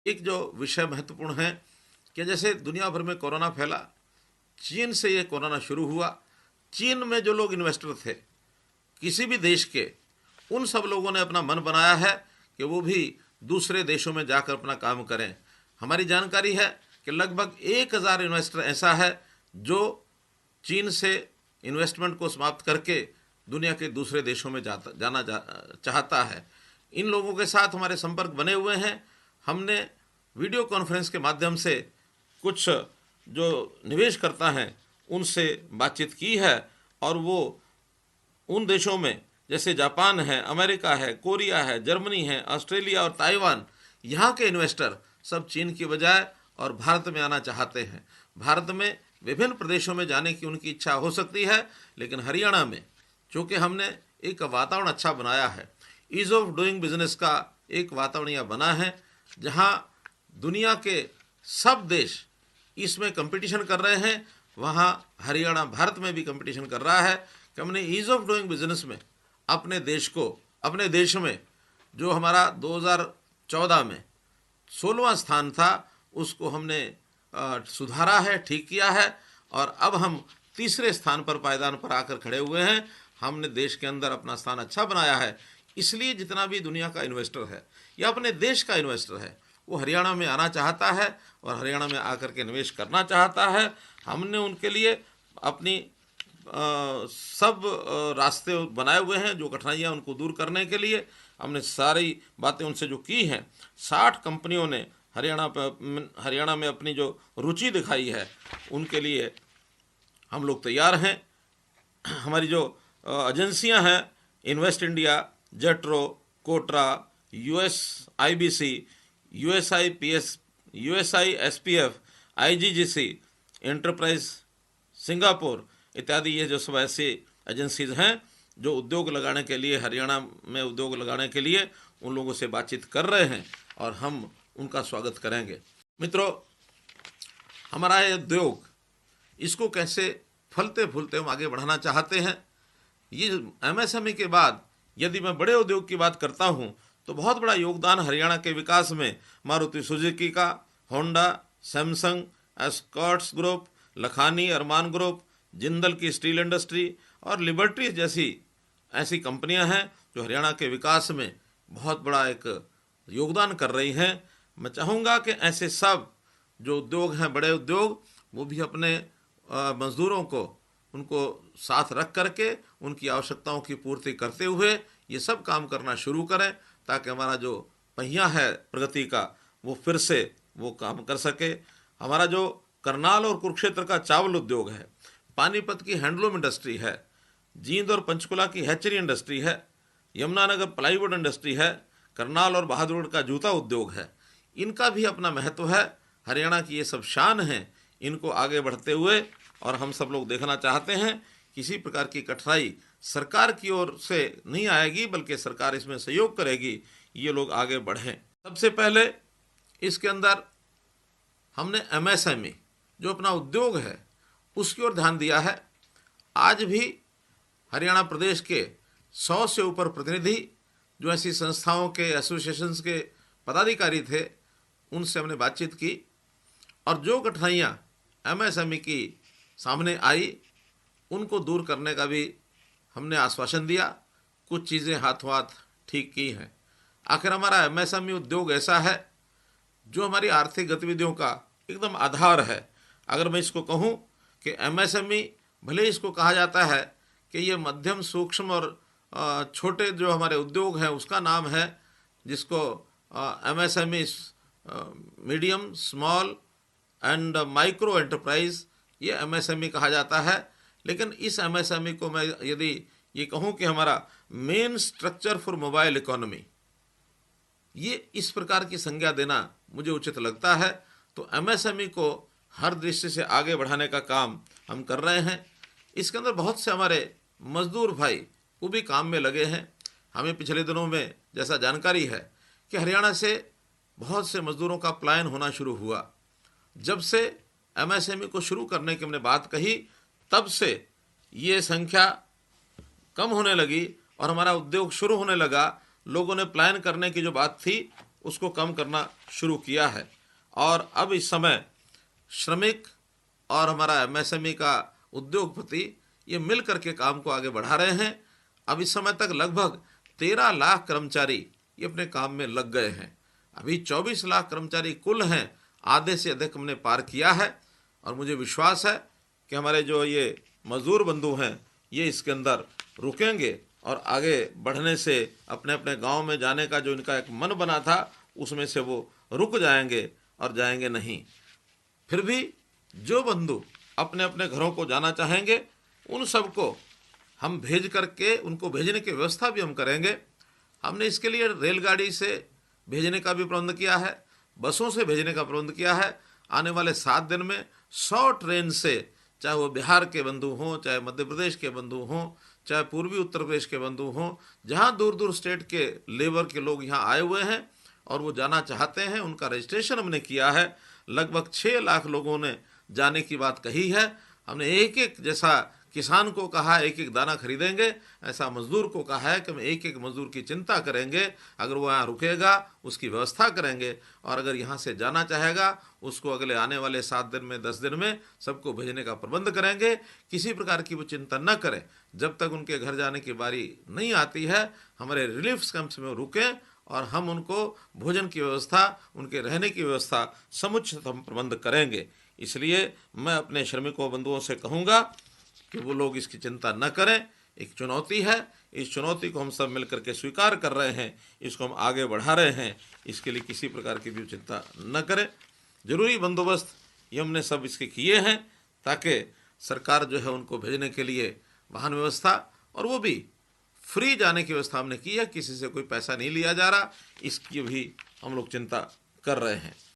एक जो विषय महत्वपूर्ण है कि जैसे दुनिया भर में कोरोना फैला, चीन से ये कोरोना शुरू हुआ। चीन में जो लोग इन्वेस्टर थे किसी भी देश के, उन सब लोगों ने अपना मन बनाया है कि वो भी दूसरे देशों में जाकर अपना काम करें। हमारी जानकारी है कि लगभग 1000 इन्वेस्टर ऐसा है जो चीन से इन्वेस्टमेंट को समाप्त करके दुनिया के दूसरे देशों में जाना चाहता है। इन लोगों के साथ हमारे संपर्क बने हुए हैं। हमने वीडियो कॉन्फ्रेंस के माध्यम से कुछ जो निवेशकर्ता हैं उनसे बातचीत की है और वो उन देशों में जैसे जापान है, अमेरिका है, कोरिया है, जर्मनी है, ऑस्ट्रेलिया और ताइवान, यहाँ के इन्वेस्टर सब चीन की बजाय और भारत में आना चाहते हैं। भारत में विभिन्न प्रदेशों में जाने की उनकी इच्छा हो सकती है, लेकिन हरियाणा में चूँकि हमने एक वातावरण अच्छा बनाया है, ईज़ ऑफ डूइंग बिजनेस का एक वातावरण यह बना है जहाँ दुनिया के सब देश इसमें कंपटीशन कर रहे हैं, वहाँ हरियाणा भारत में भी कंपटीशन कर रहा है कि हमने ईज़ ऑफ डूइंग बिजनेस में अपने देश में जो हमारा 2014 में 16वां स्थान था उसको हमने सुधारा है, ठीक किया है और अब हम तीसरे स्थान पर पायदान पर आकर खड़े हुए हैं। हमने देश के अंदर अपना स्थान अच्छा बनाया है। इसलिए जितना भी दुनिया का इन्वेस्टर है या अपने देश का इन्वेस्टर है वो हरियाणा में आना चाहता है और हरियाणा में आकर के निवेश करना चाहता है। हमने उनके लिए अपनी सब रास्ते बनाए हुए हैं। जो कठिनाइयाँ उनको दूर करने के लिए हमने सारी बातें उनसे जो की हैं। 60 कंपनियों ने हरियाणा में अपनी जो रुचि दिखाई है उनके लिए हम लोग तैयार हैं। हमारी जो एजेंसियां हैं, इन्वेस्ट इंडिया, जेट्रो, कोटरा, USIBC, USI SPF, IGGC, enterprise Singapore इत्यादि, ये जो सब ऐसी एजेंसीज हैं जो उद्योग लगाने के लिए, हरियाणा में उद्योग लगाने के लिए उन लोगों से बातचीत कर रहे हैं और हम उनका स्वागत करेंगे। मित्रों, हमारा ये उद्योग इसको कैसे फलते फूलते हम आगे बढ़ाना चाहते हैं। ये MSME के बाद यदि मैं बड़े उद्योग की बात करता हूँ तो बहुत बड़ा योगदान हरियाणा के विकास में मारुति सुजुकी का, Honda, Samsung, Escorts group, Lakhani Arman group, Jindal की स्टील इंडस्ट्री और लिबर्टी जैसी ऐसी कंपनियां हैं जो हरियाणा के विकास में बहुत बड़ा एक योगदान कर रही हैं। मैं चाहूँगा कि ऐसे सब जो उद्योग हैं, बड़े उद्योग, वो भी अपने मजदूरों को उनको साथ रख करके उनकी आवश्यकताओं की पूर्ति करते हुए ये सब काम करना शुरू करें ताकि हमारा जो पहिया है प्रगति का वो फिर से वो काम कर सके। हमारा जो करनाल और कुरुक्षेत्र का चावल उद्योग है, पानीपत की हैंडलूम इंडस्ट्री है, जींद और पंचकुला की हैचरी इंडस्ट्री है, यमुनानगर प्लाईवुड इंडस्ट्री है, करनाल और बहादुरगढ़ का जूता उद्योग है, इनका भी अपना महत्व है। हरियाणा की ये सब शान हैं, इनको आगे बढ़ते हुए और हम सब लोग देखना चाहते हैं किसी प्रकार की कठिनाई सरकार की ओर से नहीं आएगी, बल्कि सरकार इसमें सहयोग करेगी, ये लोग आगे बढ़ें। सबसे पहले इसके अंदर हमने MSME जो अपना उद्योग है उसकी ओर ध्यान दिया है। आज भी हरियाणा प्रदेश के 100 से ऊपर प्रतिनिधि जो ऐसी संस्थाओं के, एसोसिएशंस के पदाधिकारी थे, उनसे हमने बातचीत की और जो कठिनाइयाँ MSME की सामने आई उनको दूर करने का भी हमने आश्वासन दिया। कुछ चीज़ें हाथों हाथ ठीक की हैं। आखिर हमारा MSME उद्योग ऐसा है जो हमारी आर्थिक गतिविधियों का एकदम आधार है। अगर मैं इसको कहूँ कि MSME, भले इसको कहा जाता है कि ये मध्यम, सूक्ष्म और छोटे जो हमारे उद्योग हैं उसका नाम है, जिसको MSME medium, small and micro enterprise, ये MSME कहा जाता है। लेकिन इस MSME को मैं यदि ये कहूँ कि हमारा main structure for mobile economy, ये इस प्रकार की संज्ञा देना मुझे उचित लगता है। तो MSME को हर दृष्टि से आगे बढ़ाने का काम हम कर रहे हैं। इसके अंदर बहुत से हमारे मजदूर भाई वो भी काम में लगे हैं। हमें पिछले दिनों में जैसा जानकारी है कि हरियाणा से बहुत से मजदूरों का पलायन होना शुरू हुआ। जब से MSME को शुरू करने की हमने बात कही, तब से ये संख्या कम होने लगी और हमारा उद्योग शुरू होने लगा। लोगों ने पलायन करने की जो बात थी उसको कम करना शुरू किया है। और अब इस समय श्रमिक और हमारा एमएसएमई का उद्योगपति ये मिल करके काम को आगे बढ़ा रहे हैं। अब इस समय तक लगभग 13 लाख कर्मचारी ये अपने काम में लग गए हैं। अभी 24 लाख कर्मचारी कुल हैं, आधे से अधिक हमने पार किया है। और मुझे विश्वास है कि हमारे जो ये मजदूर बंधु हैं ये इसके अंदर रुकेंगे और आगे बढ़ने से अपने अपने गांव में जाने का जो इनका एक मन बना था उसमें से वो रुक जाएंगे और जाएंगे नहीं। फिर भी जो बंधु अपने अपने घरों को जाना चाहेंगे उन सबको हम भेज करके उनको भेजने की व्यवस्था भी हम करेंगे। हमने इसके लिए रेलगाड़ी से भेजने का भी प्रबंध किया है, बसों से भेजने का प्रबंध किया है। आने वाले 7 दिन में 100 ट्रेन से, चाहे वो बिहार के बंधु हों, चाहे मध्य प्रदेश के बंधु हों, चाहे पूर्वी उत्तर प्रदेश के बंधु हों, जहाँ दूर दूर स्टेट के लेबर के लोग यहाँ आए हुए हैं और वो जाना चाहते हैं, उनका रजिस्ट्रेशन हमने किया है। लगभग 6 लाख लोगों ने जाने की बात कही है। हमने एक एक, जैसा किसान को कहा एक एक दाना खरीदेंगे, ऐसा मजदूर को कहा है कि हम एक एक मजदूर की चिंता करेंगे। अगर वो यहाँ रुकेगा उसकी व्यवस्था करेंगे, और अगर यहाँ से जाना चाहेगा उसको अगले आने वाले 7 दिन में 10 दिन में सबको भेजने का प्रबंध करेंगे। किसी प्रकार की वो चिंता न करें। जब तक उनके घर जाने की बारी नहीं आती है हमारे रिलीफ कैंप्स में रुकें और हम उनको भोजन की व्यवस्था, उनके रहने की व्यवस्था समुचित हम प्रबंध करेंगे। इसलिए मैं अपने श्रमिकों बंधुओं से कहूँगा कि वो लोग इसकी चिंता न करें। एक चुनौती है, इस चुनौती को हम सब मिलकर के स्वीकार कर रहे हैं, इसको हम आगे बढ़ा रहे हैं। इसके लिए किसी प्रकार की भी चिंता न करें। जरूरी बंदोबस्त ये हमने सब इसके किए हैं ताकि सरकार जो है उनको भेजने के लिए वाहन व्यवस्था, और वो भी फ्री जाने की व्यवस्था हमने की है, किसी से कोई पैसा नहीं लिया जा रहा, इसकी भी हम लोग चिंता कर रहे हैं।